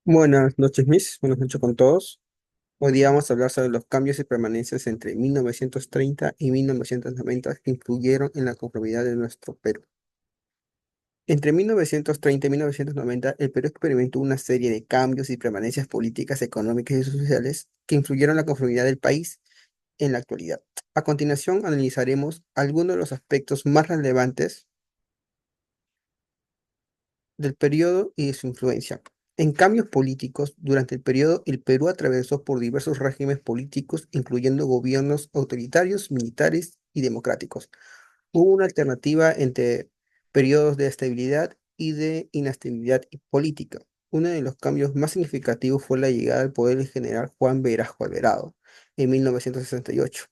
Buenas noches, Miss. Buenas noches con todos. Hoy día vamos a hablar sobre los cambios y permanencias entre 1930 y 1990 que influyeron en la conformidad de nuestro Perú. Entre 1930 y 1990, el Perú experimentó una serie de cambios y permanencias políticas, económicas y sociales que influyeron en la conformidad del país en la actualidad. A continuación, analizaremos algunos de los aspectos más relevantes del periodo y de su influencia. En cambios políticos, durante el periodo, el Perú atravesó por diversos regímenes políticos, incluyendo gobiernos autoritarios, militares y democráticos. Hubo una alternativa entre periodos de estabilidad y de inestabilidad política. Uno de los cambios más significativos fue la llegada al poder del general Juan Velasco Alvarado en 1968,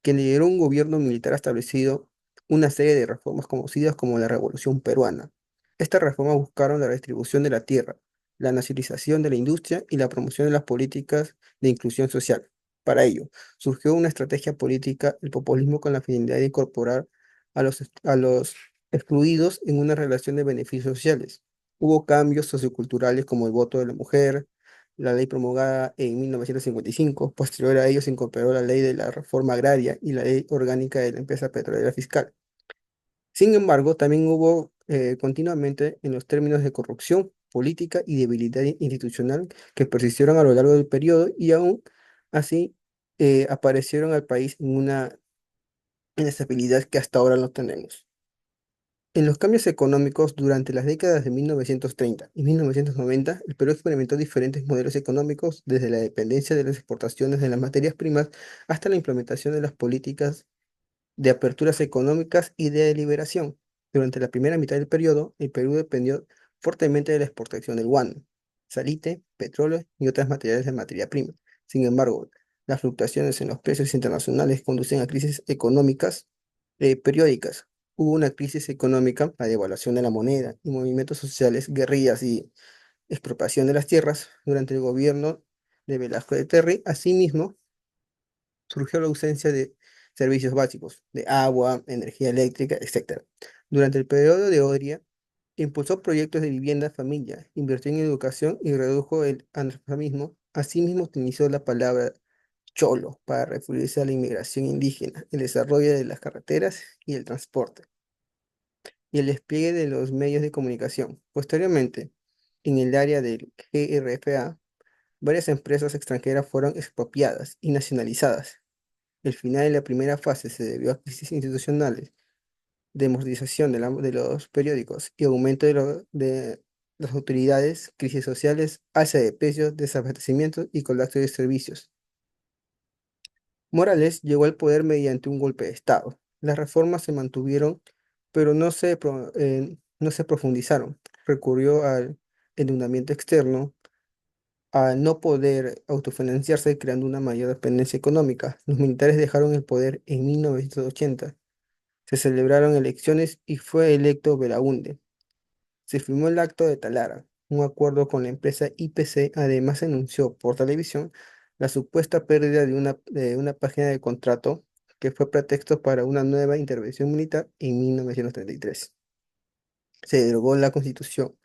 quien lideró un gobierno militar establecido una serie de reformas conocidas como la Revolución Peruana. Estas reformas buscaron la redistribución de la tierra, la nacionalización de la industria y la promoción de las políticas de inclusión social. Para ello, surgió una estrategia política, el populismo, con la finalidad de incorporar a los excluidos en una relación de beneficios sociales. Hubo cambios socioculturales como el voto de la mujer, la ley promulgada en 1955. Posterior a ello se incorporó la ley de la reforma agraria y la ley orgánica de la empresa petrolera fiscal. Sin embargo, también hubo continuamente en los términos de corrupción política y debilidad institucional que persistieron a lo largo del periodo y aún así aparecieron al país en una inestabilidad que hasta ahora no tenemos. En los cambios económicos durante las décadas de 1930 y 1990, el Perú experimentó diferentes modelos económicos, desde la dependencia de las exportaciones de las materias primas hasta la implementación de las políticas de aperturas económicas y de liberación. Durante la primera mitad del periodo, el Perú dependió fuertemente de la exportación del guano, salite, petróleo y otras materiales de materia prima. Sin embargo, las fluctuaciones en los precios internacionales conducen a crisis económicas periódicas. Hubo una crisis económica, la devaluación de la moneda y movimientos sociales, guerrillas y expropiación de las tierras durante el gobierno de Velasco de Terry. Asimismo, surgió la ausencia de servicios básicos, de agua, energía eléctrica, etcétera. Durante el periodo de Oria, impulsó proyectos de vivienda familia, invirtió en educación y redujo el analfabetismo. Asimismo, utilizó la palabra cholo para referirse a la inmigración indígena, el desarrollo de las carreteras y el transporte, y el despliegue de los medios de comunicación. Posteriormente, en el área del GRFA, varias empresas extranjeras fueron expropiadas y nacionalizadas. El final de la primera fase se debió a crisis institucionales, demoralización de los periódicos y aumento de las autoridades, crisis sociales, alza de precios, desabastecimiento y colapso de servicios. Morales llegó al poder mediante un golpe de Estado. Las reformas se mantuvieron, pero no se profundizaron. Recurrió al endeudamiento externo, al no poder autofinanciarse, creando una mayor dependencia económica. Los militares dejaron el poder en 1980. Se celebraron elecciones y fue electo Belaúnde. Se firmó el Acto de Talara, un acuerdo con la empresa IPC. Además, se anunció por televisión la supuesta pérdida de una página de contrato que fue pretexto para una nueva intervención militar en 1933. Se derogó la Constitución.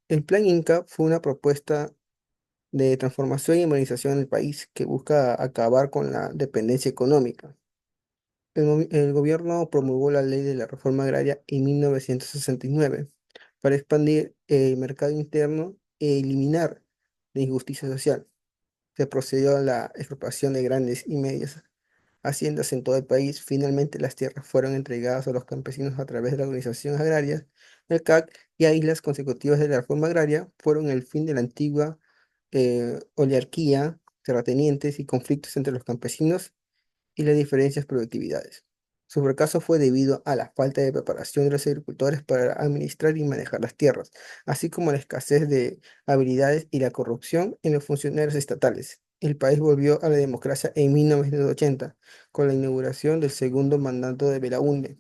El Plan Inca fue una propuesta de transformación y modernización del país que busca acabar con la dependencia económica. El gobierno promulgó la ley de la reforma agraria en 1969 para expandir el mercado interno e eliminar la injusticia social. Se procedió a la expropiación de grandes y medias haciendas en todo el país. Finalmente, las tierras fueron entregadas a los campesinos a través de la organización agraria, el CAC, y islas consecutivas de la reforma agraria fueron el fin de la antigua oligarquía, terratenientes y conflictos entre los campesinos y las diferencias productividades. Su fracaso fue debido a la falta de preparación de los agricultores para administrar y manejar las tierras, así como la escasez de habilidades y la corrupción en los funcionarios estatales. El país volvió a la democracia en 1980, con la inauguración del segundo mandato de Belaúnde.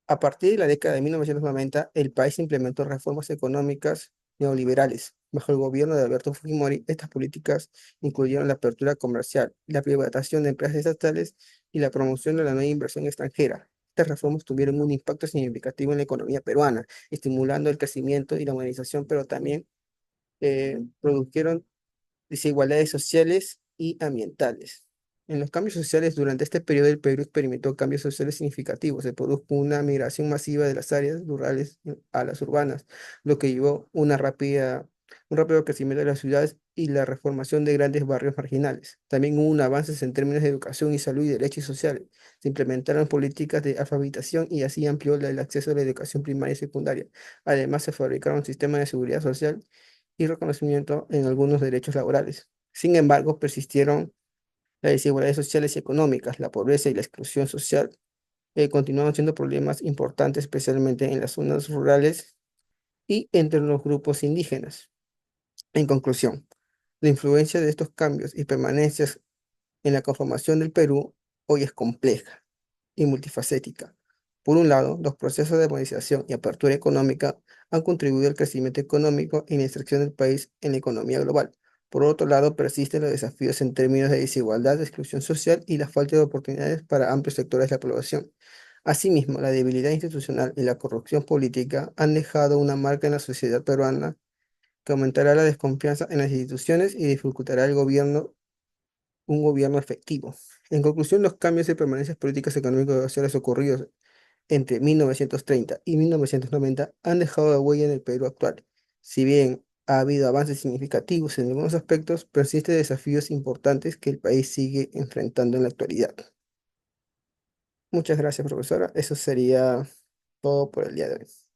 A partir de la década de 1990, el país implementó reformas económicas neoliberales. Bajo el gobierno de Alberto Fujimori, estas políticas incluyeron la apertura comercial, la privatización de empresas estatales y la promoción de la nueva inversión extranjera. Estas reformas tuvieron un impacto significativo en la economía peruana, estimulando el crecimiento y la modernización, pero también produjeron desigualdades sociales y ambientales. En los cambios sociales, durante este periodo el Perú experimentó cambios sociales significativos. Se produjo una migración masiva de las áreas rurales a las urbanas, lo que llevó un rápido crecimiento de las ciudades y la reformación de grandes barrios marginales. También hubo un avances en términos de educación y salud y derechos sociales. Se implementaron políticas de alfabetización y así amplió el acceso a la educación primaria y secundaria. Además, se fabricaron sistemas de seguridad social y reconocimiento en algunos derechos laborales. Sin embargo, persistieron las desigualdades sociales y económicas, la pobreza y la exclusión social continuaron siendo problemas importantes, especialmente en las zonas rurales y entre los grupos indígenas. En conclusión, la influencia de estos cambios y permanencias en la conformación del Perú hoy es compleja y multifacética. Por un lado, los procesos de modernización y apertura económica han contribuido al crecimiento económico y la inserción del país en la economía global. Por otro lado, persisten los desafíos en términos de desigualdad, exclusión social y la falta de oportunidades para amplios sectores de la población. Asimismo, la debilidad institucional y la corrupción política han dejado una marca en la sociedad peruana que aumentará la desconfianza en las instituciones y dificultará un gobierno efectivo. En conclusión, los cambios y permanencias políticas, económicas y sociales ocurridos entre 1930 y 1990 han dejado huella en el Perú actual. Si bien ha habido avances significativos en algunos aspectos, persisten desafíos importantes que el país sigue enfrentando en la actualidad. Muchas gracias, profesora. Eso sería todo por el día de hoy.